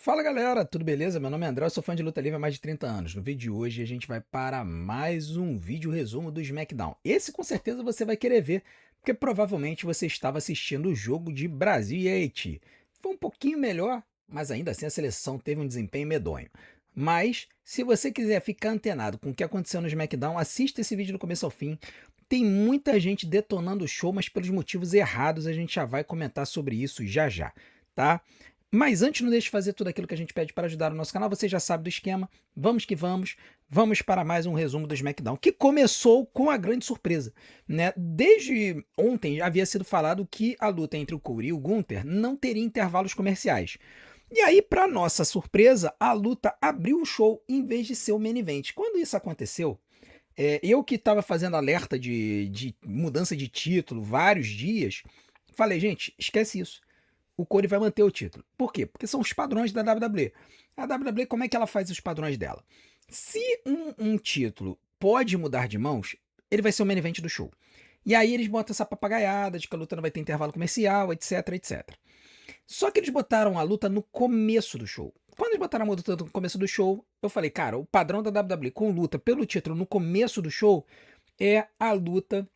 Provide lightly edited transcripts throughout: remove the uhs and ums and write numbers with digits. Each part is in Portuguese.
Fala galera, tudo beleza? Meu nome é André, eu sou fã de luta livre há mais de 30 anos. No vídeo de hoje a gente vai para mais um vídeo resumo do SmackDown. Esse com certeza você vai querer ver, porque provavelmente você estava assistindo o jogo de Brasil e Haiti. Foi um pouquinho melhor, mas ainda assim a seleção teve um desempenho medonho. Mas, se você quiser ficar antenado com o que aconteceu no SmackDown, assista esse vídeo do começo ao fim. Tem muita gente detonando o show, mas pelos motivos errados, a gente já vai comentar sobre isso já já, tá? Mas antes, não deixe de fazer tudo aquilo que a gente pede para ajudar o nosso canal. Você já sabe do esquema. Vamos que vamos. Vamos para mais um resumo do SmackDown, que começou com a grande surpresa, né? Desde ontem havia sido falado que a luta entre o Cody e o Gunther não teria intervalos comerciais. E aí, para nossa surpresa, a luta abriu o show em vez de ser o main event. Quando isso aconteceu, eu que estava fazendo alerta de mudança de título vários dias, falei, gente, esquece isso, o Cody vai manter o título. Por quê? Porque são os padrões da WWE. A WWE, como é que ela faz os padrões dela? Se um título pode mudar de mãos, ele vai ser o main event do show. E aí eles botam essa papagaiada de que a luta não vai ter intervalo comercial, etc, etc. Só que eles botaram a luta no começo do show. Quando eles botaram a luta no começo do show, eu falei, cara, o padrão da WWE com luta pelo título no começo do show é a luta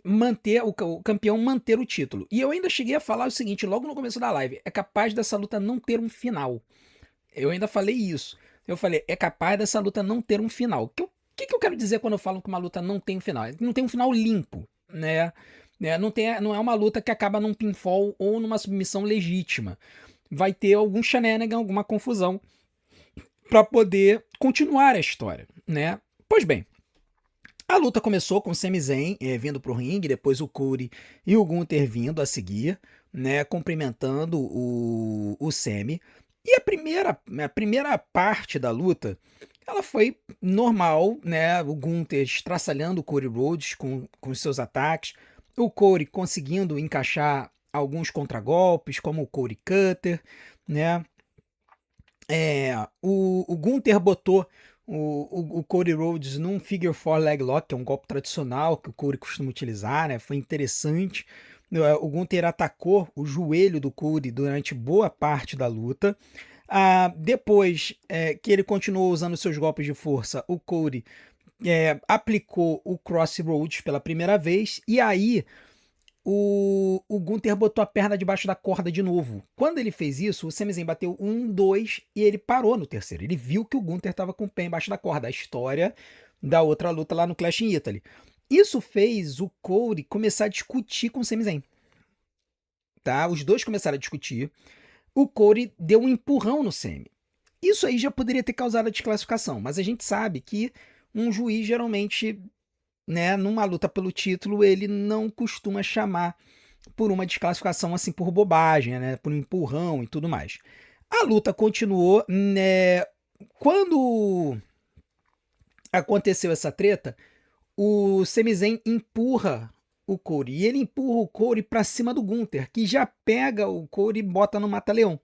manter o campeão manter o título. E eu ainda cheguei a falar o seguinte, logo no começo da live, é capaz dessa luta não ter um final. Eu ainda falei isso. Eu falei, é capaz dessa luta não ter um final. O que eu quero dizer quando eu falo que uma luta não tem um final? Não tem um final limpo, né? Não é uma luta que acaba num pinfall ou numa submissão legítima. Vai ter algum shenanigan, alguma confusão para poder continuar a história, né? Pois bem, a luta começou com o Sami Zayn vindo pro ringue, depois o Cody e o Gunther vindo a seguir, né, cumprimentando o Sami. E a primeira parte da luta, ela foi normal, né, o Gunther estraçalhando o Cody Rhodes com os seus ataques, o Cody conseguindo encaixar alguns contragolpes, como o Cody Cutter, né, o Gunther botou o Cody Rhodes num Figure 4 Leg Lock, que é um golpe tradicional que o Cody costuma utilizar, né? Foi interessante. O Gunther atacou o joelho do Cody durante boa parte da luta. Depois que ele continuou usando seus golpes de força, o Cody aplicou o Crossroads pela primeira vez. E aí o Gunther botou a perna debaixo da corda de novo. Quando ele fez isso, o Sami Zayn bateu 1, 2 e ele parou no terceiro. Ele viu que o Gunther estava com o pé embaixo da corda. A história da outra luta lá no Clash in Italy. Isso fez o Cody começar a discutir com o Sami Zayn. Tá? Os dois começaram a discutir. O Cody deu um empurrão no Sami. Isso aí já poderia ter causado a desclassificação, mas a gente sabe que um juiz geralmente, né, numa luta pelo título, ele não costuma chamar por uma desclassificação assim por bobagem, né, por um empurrão e tudo mais. A luta continuou, né, quando aconteceu essa treta, o Sami Zayn empurra o Cody e ele empurra o Cody para cima do Gunther, que já pega o Cody e bota no mata-leão.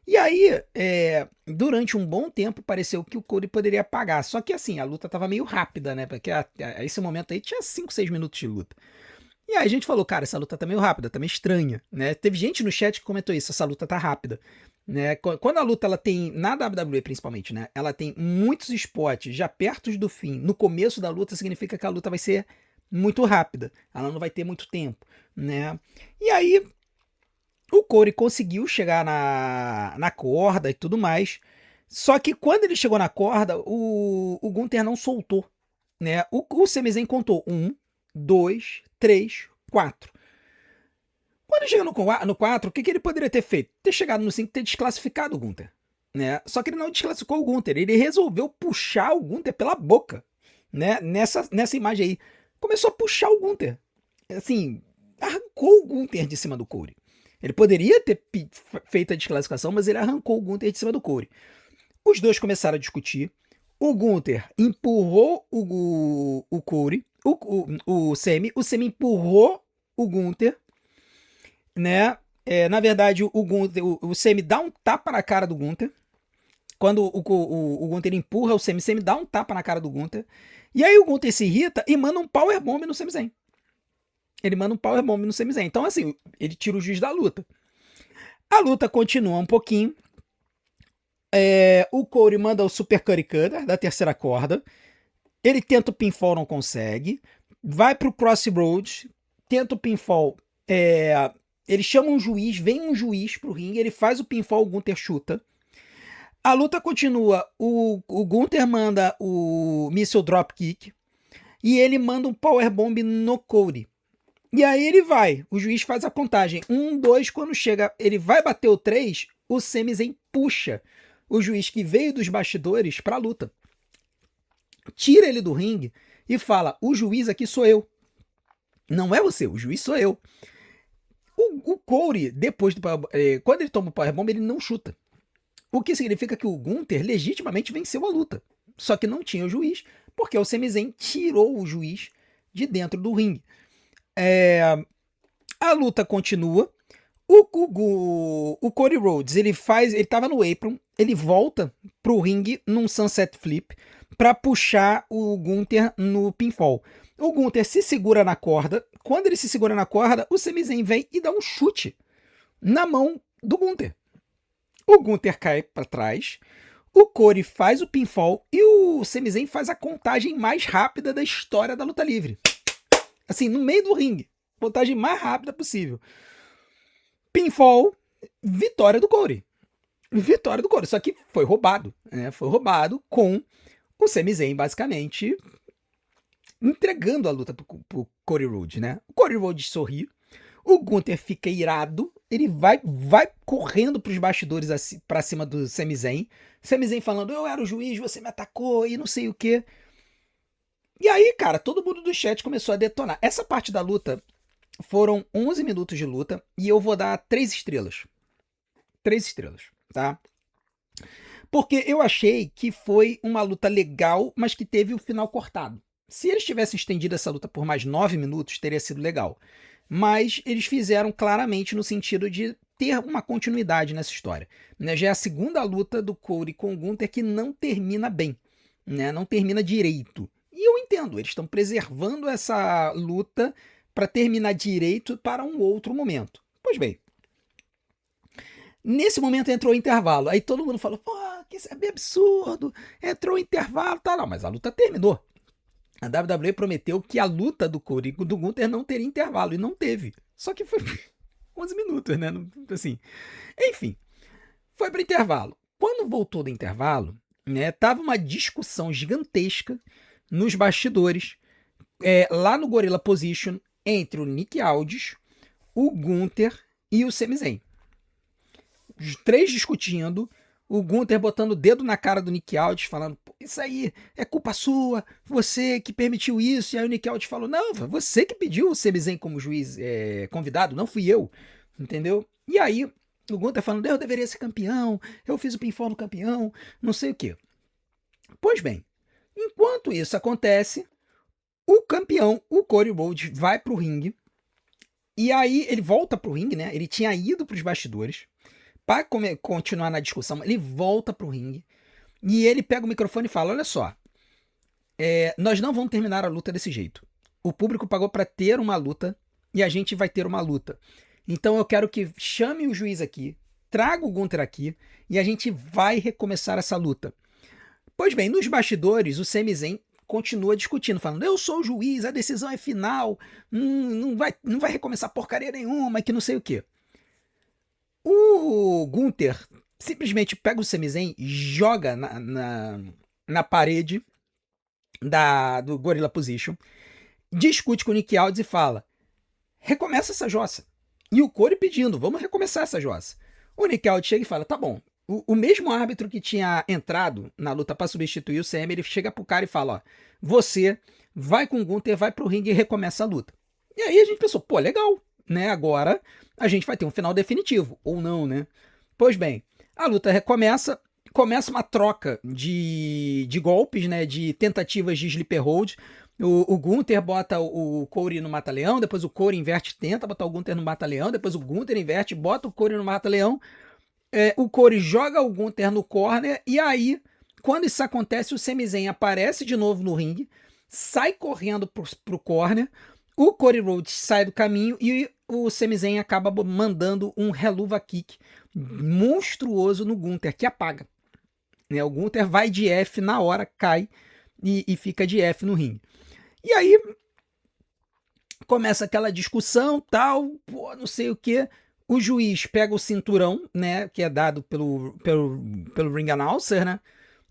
E aí, durante um bom tempo, pareceu que o Cody poderia pagar. Só que assim, a luta tava meio rápida, né? Porque a esse momento aí tinha 5, 6 minutos de luta. E aí a gente falou, cara, essa luta tá meio rápida, tá meio estranha, né? Teve gente no chat que comentou isso, essa luta tá rápida. Né? Quando a luta ela tem, na WWE principalmente, né? Ela tem muitos spots já perto do fim, no começo da luta, significa que a luta vai ser muito rápida. Ela não vai ter muito tempo, né? E aí o Corey conseguiu chegar na corda e tudo mais. Só que quando ele chegou na corda, o Gunther não soltou. Né? O Sami Zayn contou 1, 2, 3, 4. Quando chega no 4, o que ele poderia ter feito? Ter chegado no 5 e ter desclassificado o Gunther. Né? Só que ele não desclassificou o Gunther. Ele resolveu puxar o Gunther pela boca. Né? Nessa imagem aí. Começou a puxar o Gunther. Assim, arrancou o Gunther de cima do Corey. Ele poderia ter feito a desclassificação, mas ele arrancou o Gunther de cima do Corey. Os dois começaram a discutir. O Gunther empurrou o Corey, o Sami. O Sami empurrou o Gunther, né? Na verdade, o Sami dá um tapa na cara do Gunther. Quando o Gunther empurra o Sami dá um tapa na cara do Gunther. E aí o Gunther se irrita e manda um powerbomb no Sami Zayn. Ele manda um powerbomb no Sami Zayn. Então, assim, ele tira o juiz da luta. A luta continua um pouquinho. O Corey manda o Super Curry Cutter da terceira corda. Ele tenta o pinfall, não consegue. Vai pro Crossroads, tenta o pinfall. Ele chama um juiz, vem um juiz pro ringue, ele faz o pinfall, o Gunther chuta. A luta continua, o Gunther manda o Missile Dropkick e ele manda um Powerbomb no Cody. E aí ele vai, o juiz faz a contagem, 1, 2, quando chega, ele vai bater o 3, o Sami Zayn puxa o juiz que veio dos bastidores pra luta. Tira ele do ringue e fala, o juiz aqui sou eu. Não é você, o juiz sou eu. O Corey, depois do quando ele toma o Powerbomb, ele não chuta. O que significa que o Gunther legitimamente venceu a luta. Só que não tinha o juiz, porque o Sami Zayn tirou o juiz de dentro do ringue. A luta continua. O Cody Rhodes, ele tava no apron, ele volta pro ringue num sunset flip para puxar o Gunther no pinfall. O Gunther se segura na corda. Quando ele se segura na corda, o Sami Zayn vem e dá um chute na mão do Gunther. O Gunther cai para trás, o Corey faz o pinfall e o Sami Zayn faz a contagem mais rápida da história da luta livre. Assim, no meio do ringue. Contagem mais rápida possível. Pinfall, vitória do Corey. Vitória do Corey, só que foi roubado. Né? Foi roubado com o Sami Zayn, basicamente, entregando a luta pro Cody Rhodes, né? O Cody Rhodes sorri, o Gunther fica irado, ele vai correndo pros bastidores pra cima do Sami Zayn. Sami Zayn falando, eu era o juiz, você me atacou e não sei o que. E aí, cara, todo mundo do chat começou a detonar. Essa parte da luta foram 11 minutos de luta e eu vou dar 3 estrelas. 3 estrelas, tá? Porque eu achei que foi uma luta legal, mas que teve o final cortado. Se eles tivessem estendido essa luta por mais 9 minutos, teria sido legal. Mas eles fizeram claramente no sentido de ter uma continuidade nessa história. Né? Já é a segunda luta do Cody com o Gunther que não termina bem. Né? Não termina direito. E eu entendo, eles estão preservando essa luta para terminar direito para um outro momento. Pois bem, nesse momento entrou o intervalo. Aí todo mundo falou, pô, que isso é bem absurdo, entrou o intervalo, tá, não, mas a luta terminou. A WWE prometeu que a luta do Cody e do Gunther não teria intervalo, e não teve. Só que foi 11 minutos, né? Assim. Enfim, foi para intervalo. Quando voltou do intervalo, né, tava uma discussão gigantesca nos bastidores, lá no Gorilla Position, entre o Nick Aldis, o Gunther e o Sami Zayn. Os três discutindo, o Gunther botando o dedo na cara do Nick Aldis, falando, isso aí é culpa sua, você que permitiu isso. E aí o Nick Aldis falou, não, foi você que pediu o Sami Zayn como juiz convidado, não fui eu, entendeu? E aí o Gunther falando, eu deveria ser campeão, eu fiz o pinfall no campeão, não sei o quê. Pois bem, enquanto isso acontece, o campeão, o Cody Rhodes, vai pro ringue, e aí ele volta pro ringue, né? Ele tinha ido pros bastidores, para continuar na discussão, ele volta pro ringue e ele pega o microfone e fala, olha só, nós não vamos terminar a luta desse jeito. O público pagou para ter uma luta e a gente vai ter uma luta. Então eu quero que chame o juiz aqui, traga o Gunther aqui e a gente vai recomeçar essa luta. Pois bem, nos bastidores, o Sami Zayn continua discutindo, falando, eu sou o juiz, a decisão é final, não vai recomeçar porcaria nenhuma, que não sei o quê. O Gunther simplesmente pega o Sami Zayn, joga na parede do Gorilla Position, discute com o Nick Aldis e fala, recomeça essa jossa. E o Corey pedindo, vamos recomeçar essa jossa. O Nick Aldis chega e fala, tá bom. O mesmo árbitro que tinha entrado na luta para substituir o Sami, ele chega pro cara e fala, ó, você vai com o Gunther, vai pro ringue e recomeça a luta. E aí a gente pensou, pô, legal, né? Agora a gente vai ter um final definitivo, ou não, né? Pois bem, a luta recomeça, começa uma troca de golpes, né? De tentativas de sleeper hold. O Gunther bota o Corey no mata-leão, depois o Corey inverte, tenta botar o Gunther no mata-leão, depois o Gunther inverte, bota o Corey no mata-leão. O Corey joga o Gunther no corner, e aí, quando isso acontece, o Sami Zayn aparece de novo no ringue, sai correndo pro corner, o Cody Rhodes sai do caminho e o Sami Zayn acaba mandando um Helluva Kick monstruoso no Gunther, que apaga. né? O Gunther vai de F na hora, cai e fica de F no ringue. E aí começa aquela discussão, tal, pô, não sei o que. O juiz pega o cinturão, né, que é dado pelo ring announcer, né?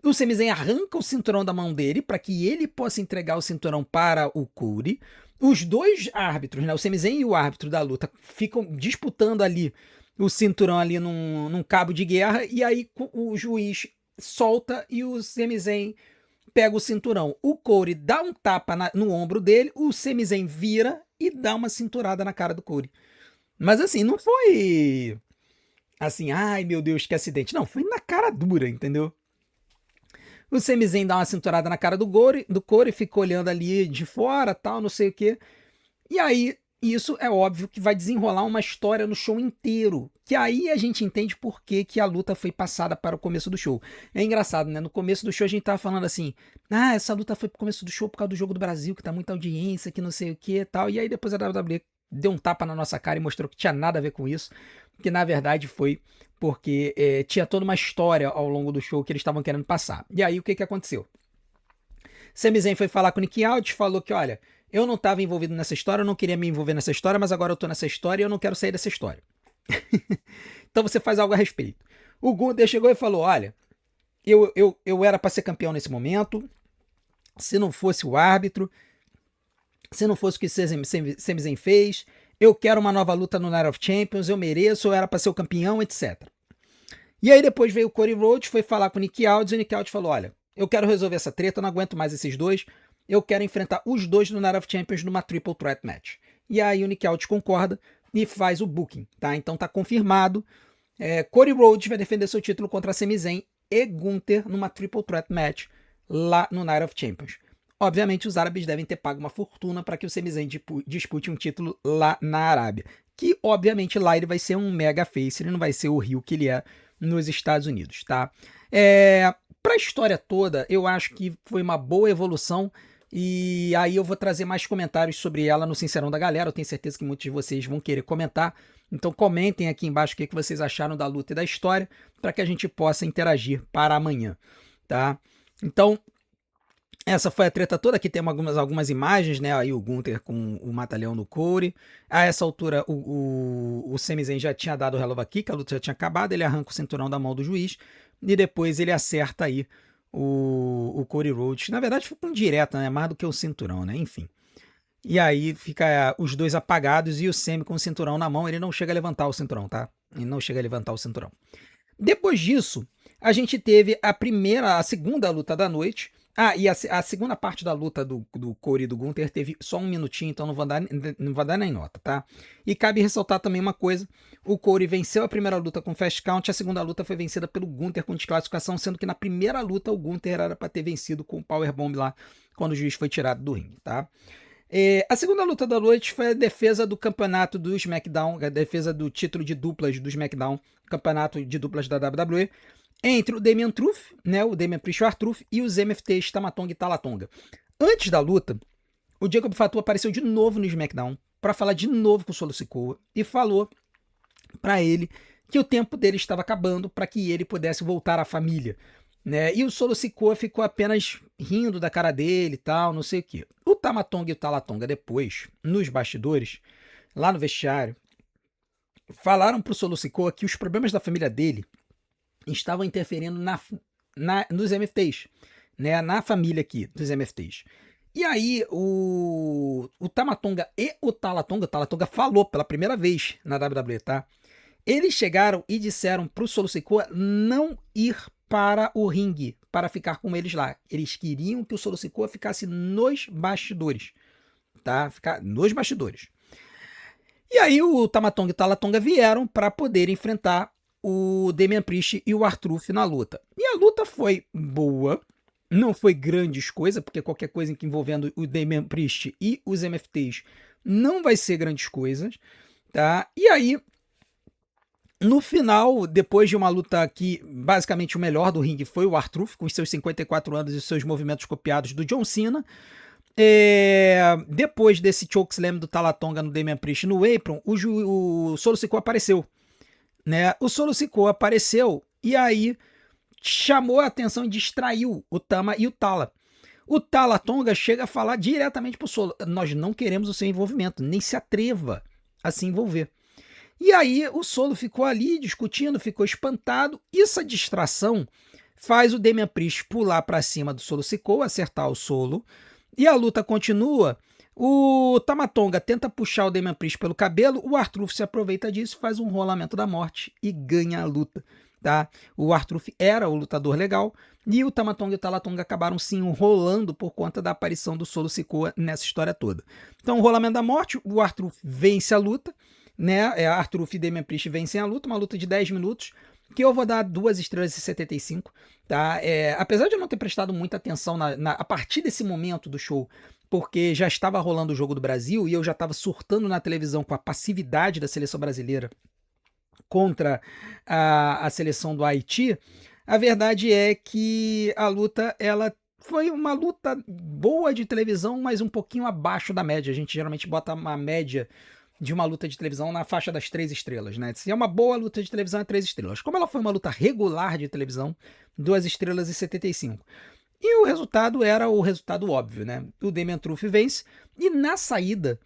O Sami Zayn arranca o cinturão da mão dele para que ele possa entregar o cinturão para o Cody. Os dois árbitros, né, o Sami Zayn e o árbitro da luta, ficam disputando ali o cinturão ali num cabo de guerra, e aí o juiz solta e o Sami Zayn pega o cinturão. O Cody dá um tapa no ombro dele, o Sami Zayn vira e dá uma cinturada na cara do Cody. Mas assim, não foi assim, ai meu Deus, que acidente. Não, foi na cara dura, entendeu? O Sami Zayn dá uma cinturada na cara do Corey, fica olhando ali de fora, tal, não sei o quê. E aí, isso é óbvio que vai desenrolar uma história no show inteiro. Que aí a gente entende por que a luta foi passada para o começo do show. É engraçado, né? No começo do show a gente tava falando assim: ah, essa luta foi pro começo do show por causa do Jogo do Brasil, que tá muita audiência, que não sei o que e tal. E aí depois a WWE deu um tapa na nossa cara e mostrou que tinha nada a ver com isso. Que na verdade foi porque tinha toda uma história ao longo do show que eles estavam querendo passar. E aí o que aconteceu? Sami Zayn foi falar com o Nick Aldis, falou que, olha, eu não estava envolvido nessa história, eu não queria me envolver nessa história, mas agora eu tô nessa história e eu não quero sair dessa história. Então você faz algo a respeito. O Gunther chegou e falou, olha, eu era para ser campeão nesse momento, se não fosse o árbitro, se não fosse o que Sami Zayn fez, eu quero uma nova luta no Night of Champions, eu mereço, eu era para ser o campeão, etc. E aí depois veio o Cody Rhodes, foi falar com o Nick Aldis, e o Nick Aldis falou, olha, eu quero resolver essa treta, eu não aguento mais esses dois, eu quero enfrentar os dois no Night of Champions numa Triple Threat Match. E aí o Nick Aldis concorda e faz o booking, tá? Então tá confirmado, Cody Rhodes vai defender seu título contra Sami Zayn e Gunther numa Triple Threat Match lá no Night of Champions. Obviamente os árabes devem ter pago uma fortuna para que o Sami Zayn dispute um título lá na Arábia, que obviamente lá ele vai ser um mega face, ele não vai ser o Rio que ele é nos Estados Unidos, tá? Para a história toda, eu acho que foi uma boa evolução e aí eu vou trazer mais comentários sobre ela no Sincerão da Galera. Eu tenho certeza que muitos de vocês vão querer comentar. Então comentem aqui embaixo o que vocês acharam da luta e da história para que a gente possa interagir para amanhã, tá? Então, essa foi a treta toda. Aqui tem algumas imagens, né? Aí o Gunther com o mata-leão no Cody. A essa altura, o Sami Zayn já tinha dado o Hell of a Kick, a luta já tinha acabado. Ele arranca o cinturão da mão do juiz e depois ele acerta aí o Cody Rhodes. Na verdade, foi um direto, né? Mais do que o cinturão, né? Enfim. E aí fica os dois apagados e o Sami com o cinturão na mão. Ele não chega a levantar o cinturão, tá? Ele não chega a levantar o cinturão. Depois disso, a gente teve a segunda luta da noite. Ah, e a segunda parte da luta do Cody e do Gunther teve só um minutinho, então não vou dar nem nota, tá? E cabe ressaltar também uma coisa: o Cody venceu a primeira luta com Fast Count, a segunda luta foi vencida pelo Gunther com desclassificação, sendo que na primeira luta o Gunther era para ter vencido com o Powerbomb lá, quando o juiz foi tirado do ringue, tá? A segunda luta da noite foi a defesa do campeonato do SmackDown, a defesa do título de duplas do SmackDown, campeonato de duplas da WWE, entre o Damian Truth, né, o Damian Priest e o R-Truth, e os MFTs Tamatonga e Talatonga. Antes da luta, o Jacob Fatu apareceu de novo no SmackDown para falar de novo com o Solo Sikoa e falou para ele que o tempo dele estava acabando para que ele pudesse voltar à família, né? E o Solo Sikoa ficou apenas rindo da cara dele e tal, não sei o que. O Tamatonga e o Talatonga depois, nos bastidores, lá no vestiário, falaram pro Solo Sikoa que os problemas da família dele estavam interferindo nos MFTs, né? Na família aqui dos MFTs. E aí o Tamatonga e o Talatonga falou pela primeira vez na WWE, tá? Eles chegaram e disseram pro Solo Sikoa não ir para o ringue, para ficar com eles lá. Eles queriam que o Solo Sikoa ficasse nos bastidores, tá? Ficar nos bastidores. E aí o Tamatonga e o Talatonga vieram para poder enfrentar o Damian Priest e o R-Truth na luta. E a luta foi boa, não foi grandes coisas, porque qualquer coisa envolvendo o Damian Priest e os MFTs não vai ser grandes coisas, tá? E aí, no final, depois de uma luta que basicamente o melhor do ringue foi o R-Truth, com os seus 54 anos e seus movimentos copiados do John Cena, depois desse chokeslam do Talatonga no Damian Priest no apron, o Solo Sikoa apareceu, né? O Solo Sikoa apareceu e aí chamou a atenção e distraiu o Tama e o Tala. O Tala Tonga chega a falar diretamente pro Solo: nós não queremos o seu envolvimento, nem se atreva a se envolver. E aí o Solo ficou ali discutindo, ficou espantado. Essa distração faz o Damian Priest pular para cima do Solo Sikoa, acertar o Solo, e a luta continua. O Tama Tonga tenta puxar o Damian Priest pelo cabelo, o R-Truth se aproveita disso, faz um rolamento da morte e ganha a luta. Tá? O R-Truth era o lutador legal, e o Tama Tonga e o Tala Tonga acabaram se enrolando por conta da aparição do Solo Sikoa nessa história toda. Então, o rolamento da morte, o R-Truth vence a luta, né? R-Truth e Damian Priest vencem a luta, uma luta de 10 minutos, que eu vou dar 2,75 estrelas, tá? Apesar de eu não ter prestado muita atenção a partir desse momento do show, porque já estava rolando o Jogo do Brasil e eu já estava surtando na televisão com a passividade da seleção brasileira contra a seleção do Haiti, a verdade é que a luta, ela foi uma luta boa de televisão, mas um pouquinho abaixo da média. A gente geralmente bota uma média de uma luta de televisão na faixa das 3 estrelas, né? Se é uma boa luta de televisão, é 3 estrelas. Como ela foi uma luta regular de televisão, 2,75 estrelas. E o resultado era o resultado óbvio, né? O Damian Truth vence, e na saída,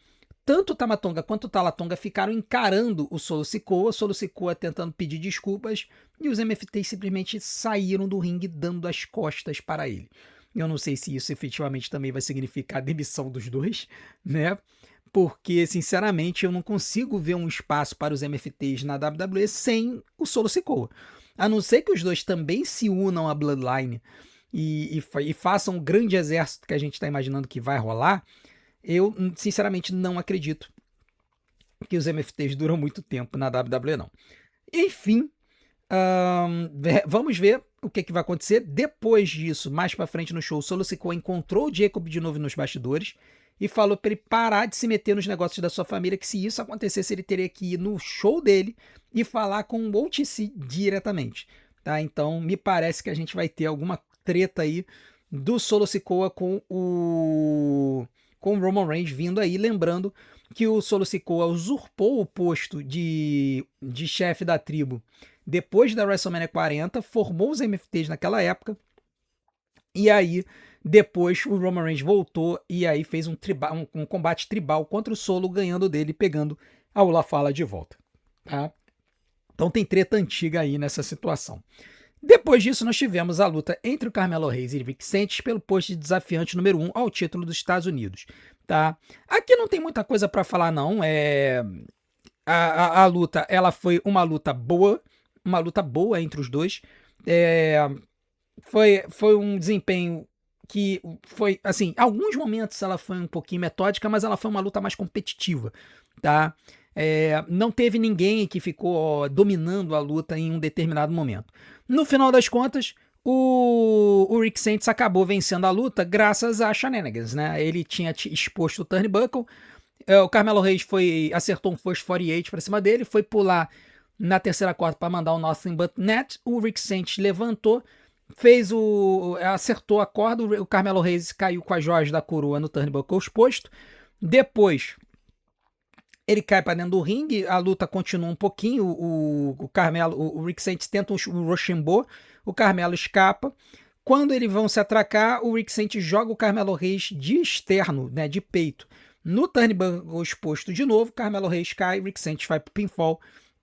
tanto o Tama Tonga quanto o Tala Tonga ficaram encarando o Solo Sikoa tentando pedir desculpas, e os MFTs simplesmente saíram do ringue dando as costas para ele. Eu não sei se isso efetivamente também vai significar a demissão dos dois, né? Porque, sinceramente, eu não consigo ver um espaço para os MFTs na WWE sem o Solo Sikoa. A não ser que os dois também se unam à Bloodline e façam o grande exército que a gente está imaginando que vai rolar, eu, sinceramente, não acredito que os MFTs duram muito tempo na WWE, não. Enfim, vamos ver o que vai acontecer. Depois disso, mais pra frente no show, o Solo Sikoa encontrou o Jacob de novo nos bastidores e falou pra ele parar de se meter nos negócios da sua família, que se isso acontecesse, ele teria que ir no show dele e falar com o OTC diretamente. Tá? Então, me parece que a gente vai ter alguma treta aí do Solo Sikoa com o Roman Reigns vindo aí, lembrando que o Solo Sikoa usurpou o posto de chefe da tribo depois da WrestleMania 40, formou os MFTs naquela época, e aí depois o Roman Reigns voltou e aí fez um combate tribal contra o Solo, ganhando dele e pegando a Ula Fala de volta. Tá? Então tem treta antiga aí nessa situação. Depois disso, nós tivemos a luta entre o Carmelo Hayes e Rick Sanchez pelo posto de desafiante número 1 ao título dos Estados Unidos. Tá? Aqui não tem muita coisa para falar, não. A luta, ela foi uma luta boa entre os dois. Foi um desempenho que foi, assim, em alguns momentos ela foi um pouquinho metódica, mas ela foi uma luta mais competitiva, tá? Não teve ninguém que ficou dominando a luta em um determinado momento. No final das contas, o Rick Sanchez acabou vencendo a luta graças a shenanigans, né? Ele tinha exposto o turnbuckle, o Carmelo Hayes acertou um First 48 pra cima dele, foi pular na terceira corda para mandar o Nothing But Net, o Rick Sanchez levantou, acertou a corda, o Carmelo Hayes caiu com a joias da coroa no turnbuckle exposto. Depois ele cai para dentro do ringue, a luta continua um pouquinho, o Rick Sanchez tenta um Rochambeau, o Carmelo escapa. Quando eles vão se atracar, o Rick Sanchez joga o Carmelo Hayes de externo, né, de peito, no turnbuckle exposto de novo. Carmelo Hayes cai, Rick Sanchez vai pro pinfall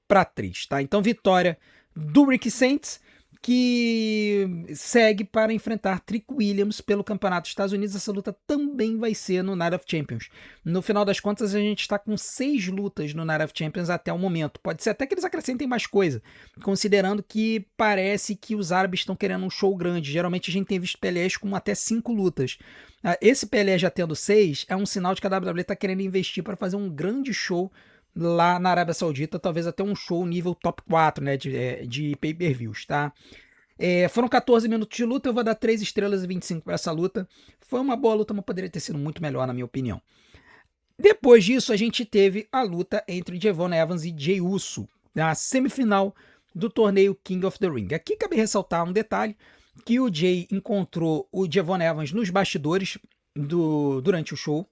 para 3, tá? Então, vitória do Rick Sanchez, que segue para enfrentar Trick Williams pelo Campeonato dos Estados Unidos. Essa luta também vai ser no Night of Champions. No final das contas, a gente está com 6 lutas no Night of Champions até o momento. Pode ser até que eles acrescentem mais coisa, considerando que parece que os árabes estão querendo um show grande. Geralmente a gente tem visto PLEs com até 5 lutas. Esse PLE já tendo 6 é um sinal de que a WWE está querendo investir para fazer um grande show lá na Arábia Saudita, talvez até um show nível top 4, né, de pay-per-views, tá? Foram 14 minutos de luta, eu vou dar 3 estrelas e 25 para essa luta. Foi uma boa luta, mas poderia ter sido muito melhor, na minha opinião. Depois disso, a gente teve a luta entre Javon Evans e Jey Uso, na semifinal do torneio King of the Ring. Aqui cabe ressaltar um detalhe, que o Jey encontrou o Javon Evans nos bastidores durante o show.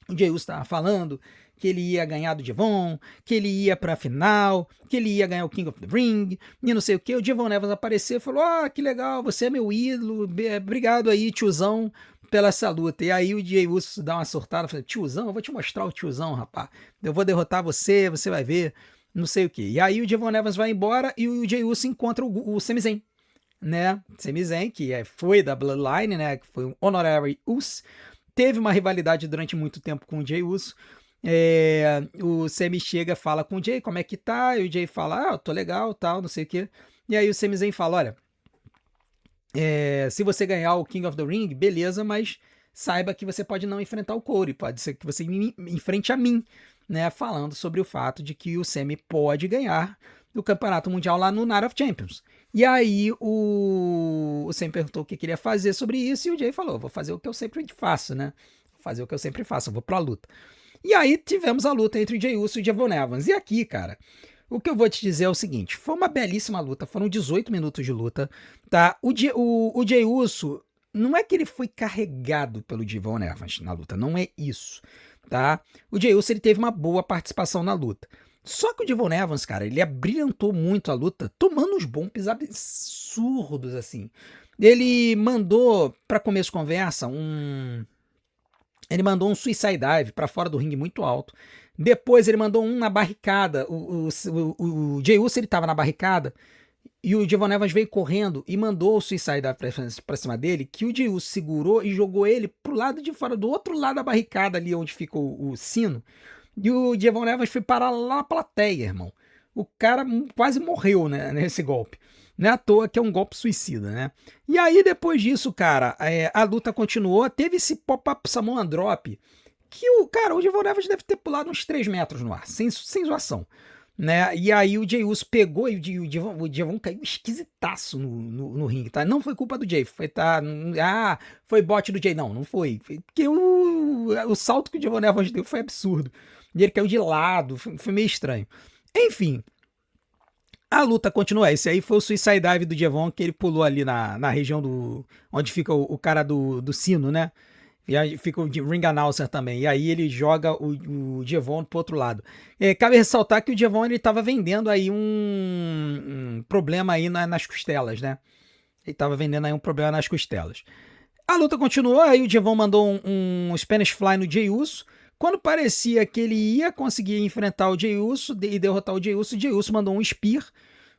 O Jey Uso estava falando que ele ia ganhar do Devon, que ele ia pra final, que ele ia ganhar o King of the Ring, e não sei o que. O Devon Evans apareceu e falou: que legal, você é meu ídolo, obrigado aí, tiozão, pela essa luta. E aí o Jey Uso dá uma surtada, fala: tiozão, eu vou te mostrar o tiozão, rapaz. Eu vou derrotar você, você vai ver, não sei o que. E aí o Devon Evans vai embora e o Jey Uso encontra o Sami Zayn, né? Sami Zayn, que foi da Bloodline, né? Que foi um Honorary Uso. Teve uma rivalidade durante muito tempo com o Jey Uso. O Sami chega, fala com o Jey, como é que tá? E o Jey fala, eu tô legal, tal, não sei o que. E aí o Sami Zayn fala, olha, se você ganhar o King of the Ring, beleza, mas saiba que você pode não enfrentar o Cody, pode ser que você enfrente a mim, né? Falando sobre o fato de que o Sami pode ganhar o campeonato mundial lá no Night of Champions. E aí o Sami perguntou o que queria fazer sobre isso e o Jey falou, vou fazer o que eu sempre faço, né? Vou fazer o que eu sempre faço, eu vou pra luta. E aí tivemos a luta entre o Jey Uso e o Devon Evans. E aqui, cara, o que eu vou te dizer é o seguinte, foi uma belíssima luta, foram 18 minutos de luta, tá? O Jey Uso, não é que ele foi carregado pelo Devon Evans na luta, não é isso, tá? O Jey Uso, ele teve uma boa participação na luta. Só que o Devon Evans, cara, ele abrilhantou muito a luta, tomando uns bumps absurdos, assim. Ele mandou, para começo de conversa, ele mandou um suicide dive para fora do ringue muito alto. Depois ele mandou um na barricada. O Jey Uso, ele tava na barricada e o Devon Evans veio correndo e mandou o suicide dive pra cima dele, que o Jey Uso segurou e jogou ele pro lado de fora, do outro lado da barricada ali onde fica o sino. E o Devon Evans foi parar lá na plateia, irmão. O cara quase morreu, né, nesse golpe. Não é à toa que é um golpe suicida, né? E aí, depois disso, cara, a luta continuou. Teve esse pop-up Samoan Drop, que o Devon Evans deve ter pulado uns 3 metros no ar, sem zoação. Né? E aí o Jey Uso pegou e o Devon caiu esquisitaço no ringue, tá? Não foi culpa do Jey, foi bot do Jey. Não foi. Porque o salto que o Devon Evans deu foi absurdo. E ele caiu de lado, foi meio estranho. Enfim, a luta continua. Esse aí foi o Suicide Dive do Devon, que ele pulou ali na região onde fica o cara do sino, né? E aí fica o ring announcer também. E aí ele joga o Devon pro outro lado. Cabe ressaltar que o Devon, ele tava vendendo aí um problema aí nas costelas, né? Ele tava vendendo aí um problema nas costelas. A luta continuou, aí o Devon mandou um Spanish Fly no Jey Uso. Quando parecia que ele ia conseguir enfrentar o Jey Uso e derrotar o Jey Uso mandou um Spear,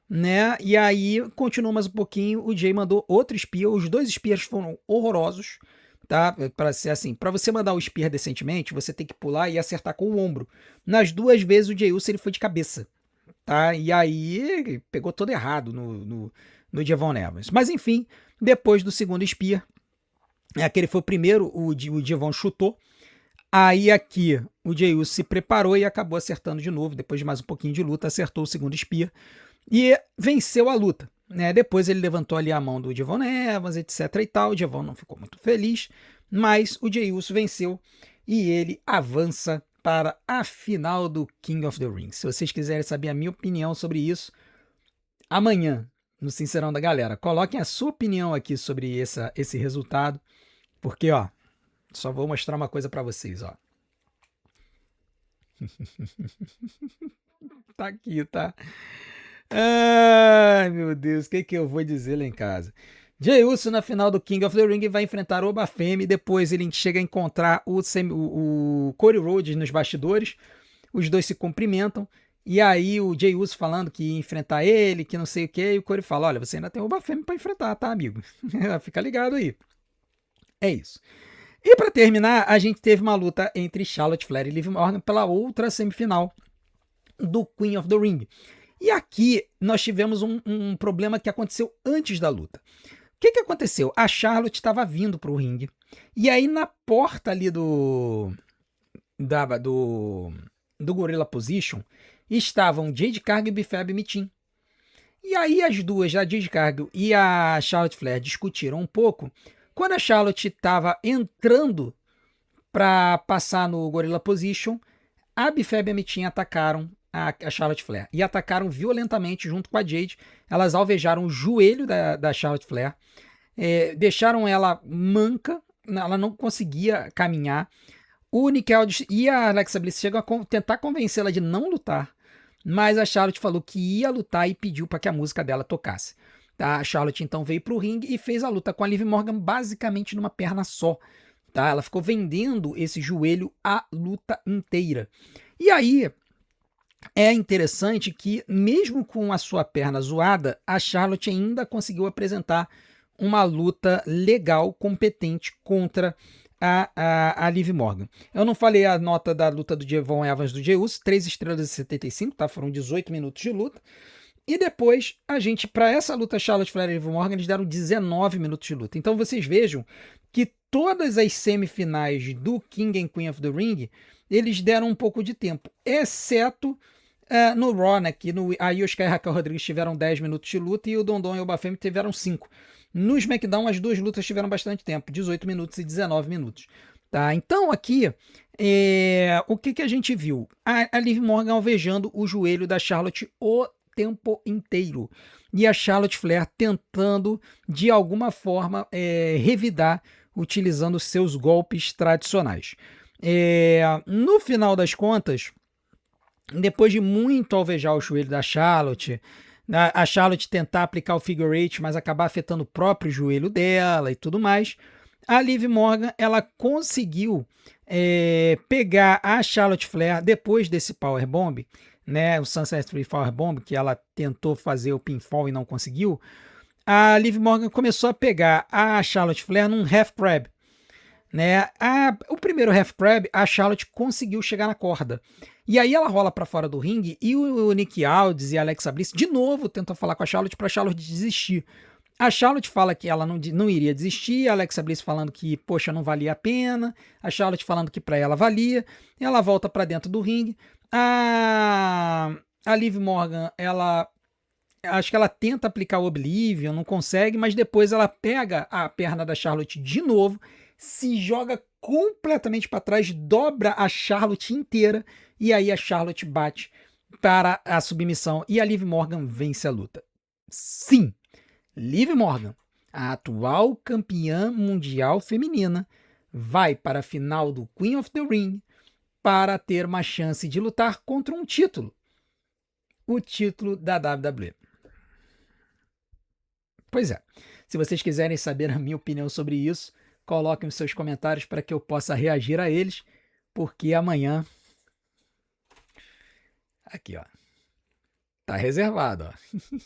né? E aí continuou mais um pouquinho, o Jey mandou outro Spear. Os dois Spears foram horrorosos, tá? Para ser assim, para você mandar o Spear decentemente, você tem que pular e acertar com o ombro. Nas duas vezes o Jey Uso, ele foi de cabeça, tá? E aí pegou todo errado no Devon Evans. Mas enfim, depois do segundo Spear, aquele foi o primeiro, o Devon chutou. Aí aqui o Jey Uso se preparou e acabou acertando de novo. Depois de mais um pouquinho de luta, acertou o segundo Spear e venceu a luta, né? Depois ele levantou ali a mão do Devon Evans, etc e tal. O Devon não ficou muito feliz, mas o Jey Uso venceu e ele avança para a final do King of the Ring. Se vocês quiserem saber a minha opinião sobre isso, amanhã, no Sincerão da Galera, coloquem a sua opinião aqui sobre esse resultado, porque, ó, só vou mostrar uma coisa pra vocês, ó. Tá aqui, tá? Ai, meu Deus, o que eu vou dizer lá em casa? Jey Uso na final do King of the Ring vai enfrentar o Obafemi, depois ele chega a encontrar o Cody Rhodes nos bastidores, os dois se cumprimentam, e aí o Jey Uso falando que ia enfrentar ele, que não sei o que, e o Cody fala, olha, você ainda tem o Obafemi pra enfrentar, tá, amigo? Fica ligado aí. É isso. E para terminar, a gente teve uma luta entre Charlotte Flair e Liv Morgan pela outra semifinal do Queen of the Ring. E aqui nós tivemos um problema que aconteceu antes da luta. O que aconteceu? A Charlotte estava vindo para o ringue. E aí na porta ali do Gorilla Position estavam Jade Cargill e Bifab Mitin. E aí as duas, a Jade Cargill e a Charlotte Flair, discutiram um pouco. Quando a Charlotte estava entrando para passar no Gorilla Position, a Bifab e a Mitin atacaram a Charlotte Flair. E atacaram violentamente junto com a Jade. Elas alvejaram o joelho da Charlotte Flair. Deixaram ela manca. Ela não conseguia caminhar. O Nick Aldis e a Alexa Bliss chegam a tentar convencê-la de não lutar, mas a Charlotte falou que ia lutar e pediu para que a música dela tocasse. Tá? A Charlotte então veio pro ringue e fez a luta com a Liv Morgan basicamente numa perna só. Tá? Ela ficou vendendo esse joelho a luta inteira. E aí é interessante que, mesmo com a sua perna zoada, a Charlotte ainda conseguiu apresentar uma luta legal, competente contra a Liv Morgan. Eu não falei a nota da luta do Devon Evans do Jey Uso, 3 estrelas e 75, tá? Foram 18 minutos de luta. E depois, para essa luta Charlotte Flair e Liv Morgan, eles deram 19 minutos de luta. Então vocês vejam que todas as semifinais do King and Queen of the Ring, eles deram um pouco de tempo, exceto no Raw, né, que a Io Sky e Raquel Rodrigues tiveram 10 minutos de luta e o Dondon e o Bafemi tiveram 5. No SmackDown, as duas lutas tiveram bastante tempo, 18 minutos e 19 minutos. Tá? Então aqui, o que a gente viu? A Liv Morgan alvejando o joelho da Charlotte o tempo inteiro. E a Charlotte Flair tentando, de alguma forma, revidar, utilizando seus golpes tradicionais. No final das contas, depois de muito alvejar o joelho da Charlotte, a Charlotte tentar aplicar o figure eight, mas acabar afetando o próprio joelho dela e tudo mais, a Liv Morgan ela conseguiu pegar a Charlotte Flair depois desse powerbomb, né, o Sunset Strip Powerbomb, que ela tentou fazer o pinfall e não conseguiu. A Liv Morgan começou a pegar a Charlotte Flair num half crab. Né? O primeiro half crab, a Charlotte conseguiu chegar na corda. E aí ela rola para fora do ringue e o Nick Aldis e a Alexa Bliss de novo tentam falar com a Charlotte para a Charlotte desistir. A Charlotte fala que ela não iria desistir, a Alexa Bliss falando que, poxa, não valia a pena, a Charlotte falando que para ela valia, ela volta para dentro do ringue. A Liv Morgan, acho que ela tenta aplicar o Oblivion, não consegue, mas depois ela pega a perna da Charlotte de novo, se joga completamente para trás, dobra a Charlotte inteira, e aí a Charlotte bate para a submissão e a Liv Morgan vence a luta. Sim, Liv Morgan, a atual campeã mundial feminina, vai para a final do Queen of the Ring para ter uma chance de lutar contra um título. O título da WWE. Pois é, se vocês quiserem saber a minha opinião sobre isso, coloquem os seus comentários para que eu possa reagir a eles, porque amanhã... Aqui, ó. Tá reservado, ó.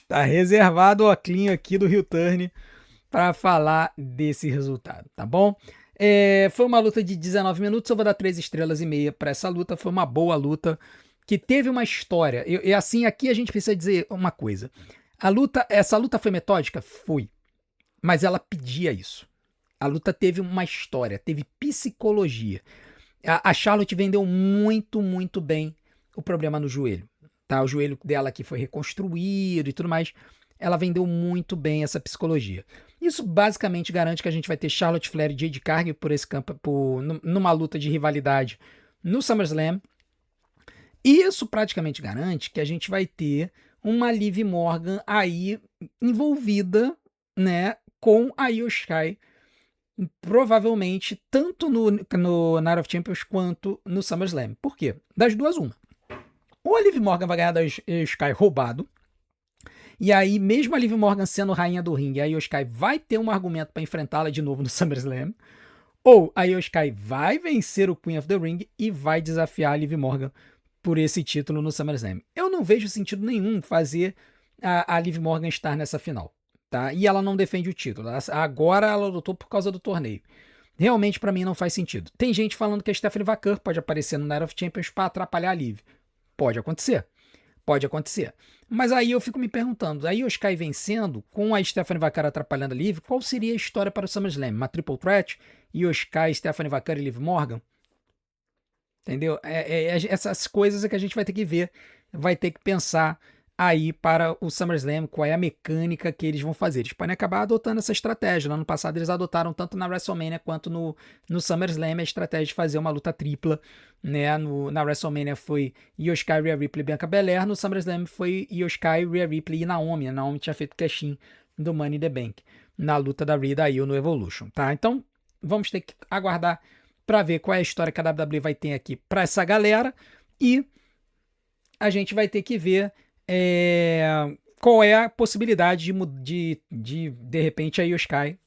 Tá reservado o oclinho aqui do Heel Turn para falar desse resultado, tá bom? Foi uma luta de 19 minutos, eu vou dar 3 estrelas e meia para essa luta, foi uma boa luta, que teve uma história, e assim, aqui a gente precisa dizer uma coisa, essa luta foi metódica? Foi, mas ela pedia isso. A luta teve uma história, teve psicologia. A Charlotte vendeu muito, muito bem o problema no joelho. Tá? O joelho dela aqui foi reconstruído e tudo mais. Ela vendeu muito bem essa psicologia. Isso basicamente garante que a gente vai ter Charlotte Flair e Jade Cargill por esse campo, numa luta de rivalidade no SummerSlam. E isso praticamente garante que a gente vai ter uma Liv Morgan aí envolvida, né, com a Io Sky, provavelmente tanto no Night of Champions quanto no SummerSlam. Por quê? Das duas, uma. Ou a Liv Morgan vai ganhar da Sky roubado, e aí mesmo a Liv Morgan sendo rainha do ringue, a Io Sky vai ter um argumento para enfrentá-la de novo no SummerSlam, ou a Io Sky vai vencer o Queen of the Ring e vai desafiar a Liv Morgan por esse título no SummerSlam. Eu não vejo sentido nenhum fazer a Liv Morgan estar nessa final. Tá? E ela não defende o título. Agora ela lutou por causa do torneio. Realmente, para mim, não faz sentido. Tem gente falando que a Stephanie Vaquer pode aparecer no Night of Champions para atrapalhar a Liv. Pode acontecer. Pode acontecer. Mas aí eu fico me perguntando, aí o Sky vencendo, com a Stephanie Vaquer atrapalhando a Liv, qual seria a história para o SummerSlam? Uma triple threat? Io Sky, Stephanie Vaquer e Liv Morgan? Entendeu? Essas coisas é que a gente vai ter que ver, vai ter que pensar aí para o SummerSlam, qual é a mecânica que eles vão fazer. Eles podem acabar adotando essa estratégia. No ano passado eles adotaram tanto na WrestleMania quanto no SummerSlam a estratégia de fazer uma luta tripla, né? Na WrestleMania foi Io Sky, Rhea Ripley e Bianca Belair. No SummerSlam foi Io Sky, Rhea Ripley e Naomi. A Naomi tinha feito cash-in do Money in the Bank na luta da Rhea e da Io no Evolution, tá? Então, vamos ter que aguardar para ver qual é a história que a WWE vai ter aqui para essa galera e a gente vai ter que ver qual é a possibilidade de repente a Io Sky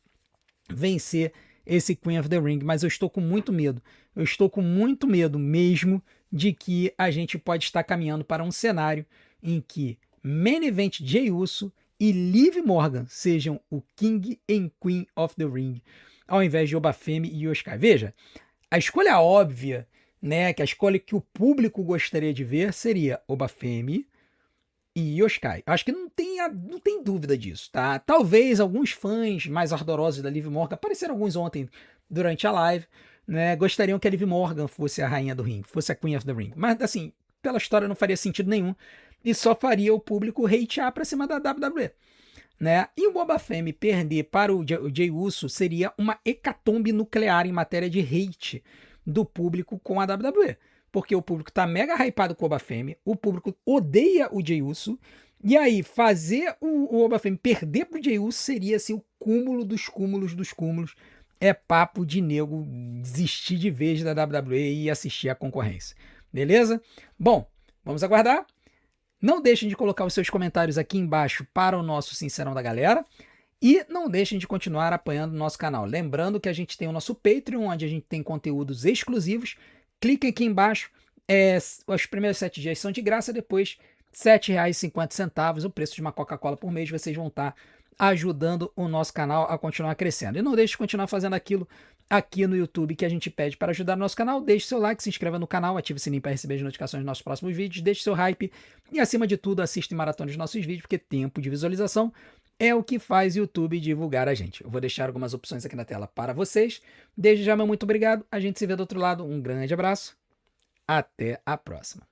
vencer esse Queen of the Ring, mas eu estou com muito medo. Eu estou com muito medo mesmo de que a gente pode estar caminhando para um cenário em que Main Event Jey Uso e Liv Morgan sejam o King and Queen of the Ring, ao invés de Obafemi e Io Sky. Veja, a escolha óbvia, né, que a escolha que o público gostaria de ver seria Obafemi e Io Sky. Acho que não tem dúvida disso, tá? Talvez alguns fãs mais ardorosos da Liv Morgan, apareceram alguns ontem durante a live, né, gostariam que a Liv Morgan fosse a rainha do ringue, fosse a Queen of the Ring. Mas, assim, pela história não faria sentido nenhum e só faria o público hatear pra cima da WWE. Né? E o Boba Fett perder para o Jey Uso seria uma hecatombe nuclear em matéria de hate do público com a WWE. Porque o público tá mega hypado com o Boba Fett, o público odeia o Jey Uso, e aí fazer o Boba Fett perder pro Jey Uso seria assim, o cúmulo dos cúmulos dos cúmulos. É papo de nego desistir de vez da WWE e assistir a concorrência. Beleza? Bom, vamos aguardar. Não deixem de colocar os seus comentários aqui embaixo para o nosso Sincerão da Galera. E não deixem de continuar apoiando o nosso canal. Lembrando que a gente tem o nosso Patreon, onde a gente tem conteúdos exclusivos. Cliquem aqui embaixo. Os primeiros 7 dias são de graça, depois R$ 7,50, o preço de uma Coca-Cola por mês. Vocês vão estar ajudando o nosso canal a continuar crescendo. E não deixe de continuar fazendo aquilo aqui no YouTube que a gente pede para ajudar o nosso canal. Deixe seu like, se inscreva no canal, ative o sininho para receber as notificações dos nossos próximos vídeos, deixe seu hype e, acima de tudo, assista e maratona os nossos vídeos, porque tempo de visualização é o que faz o YouTube divulgar a gente. Eu vou deixar algumas opções aqui na tela para vocês. Desde já, meu muito obrigado. A gente se vê do outro lado. Um grande abraço. Até a próxima.